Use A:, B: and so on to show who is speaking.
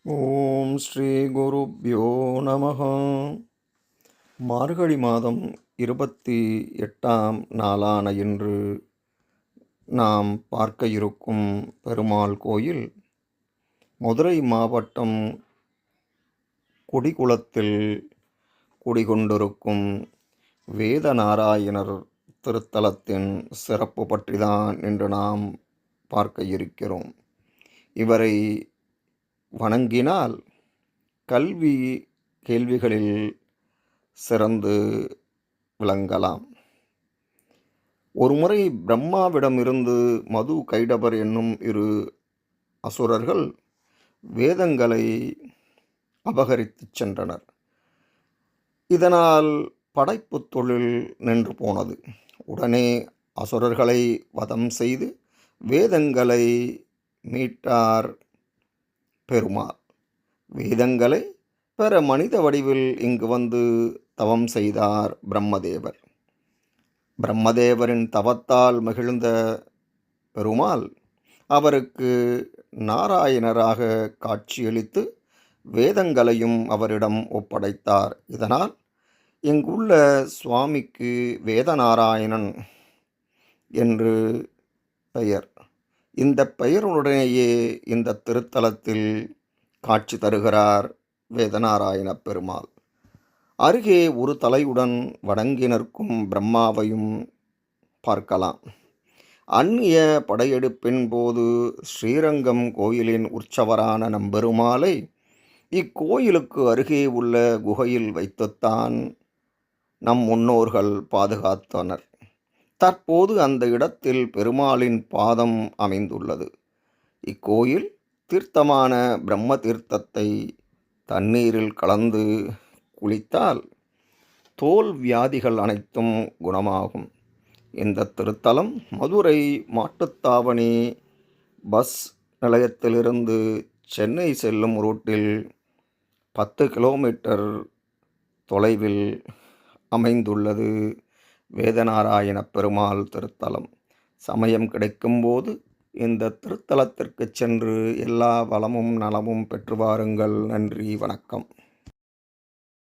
A: ஓம் ஸ்ரீ குருப்யோ நமः. மார்கழி மாதம் 28ஆம் நாளான இன்று நாம் பார்க்க இருக்கும் பெருமாள் கோயில் மதுரை மாவட்டம் குடிகுளத்தில் குடிகொண்டிருக்கும் வேதநாராயணர் திருத்தலத்தின் சிறப்பு பற்றிதான் இன்று நாம் பார்க்க இருக்கிறோம். இவரை வணங்கினால் கல்வி கேள்விகளில் சிறந்து விளங்கலாம். ஒருமுறை பிரம்மாவிடமிருந்து மது கைடபர் என்னும் இரு அசுரர்கள் வேதங்களை அபகரித்துச் சென்றனர். இதனால் படைப்புத் தொழில் நின்று போனது. உடனே அசுரர்களை வதம் செய்து வேதங்களை மீட்டார் பெருமாள். வேதங்களை பெற மனித வடிவில் இங்கு வந்து தவம் செய்தார் பிரம்மதேவர். பிரம்மதேவரின் தவத்தால் மகிழ்ந்த பெருமாள் அவருக்கு நாராயணராக காட்சியளித்து வேதங்களையும் அவரிடம் ஒப்படைத்தார். இதனால் இங்குள்ள சுவாமிக்கு வேதநாராயணன் என்று பெயர். இந்த பெயருடனேயே இந்த திருத்தலத்தில் காட்சி தருகிறார் வேதநாராயண பெருமாள். அருகே ஒரு தலையுடன் வணங்கி நிற்கும் பிரம்மாவையும் பார்க்கலாம். அந்நிய படையெடுப்பின் போது ஸ்ரீரங்கம் கோயிலின் உற்சவரான நம்பெருமாளை இக்கோயிலுக்கு அருகே உள்ள குகையில் வைத்துத்தான் நம் முன்னோர்கள் பாதுகாத்தனர். தற்போது அந்த இடத்தில் பெருமாளின் பாதம் அமைந்துள்ளது. இக்கோயில் தீர்த்தமான பிரம்ம தீர்த்தத்தை தண்ணீரில் கலந்து குளித்தால் தோல் வியாதிகள் அனைத்தும் குணமாகும். இந்த திருத்தலம் மதுரை மாட்டுத்தாவணி பஸ் நிலையத்திலிருந்து சென்னை செல்லும் ரூட்டில் 10 கிலோமீட்டர் தொலைவில் அமைந்துள்ளது வேதநாராயண பெருமாள் திருத்தலம். சமயம் கிடைக்கும்போது இந்த திருத்தலத்திற்கு சென்று எல்லா வளமும் நலமும் பெற்று வாருங்கள். நன்றி, வணக்கம்.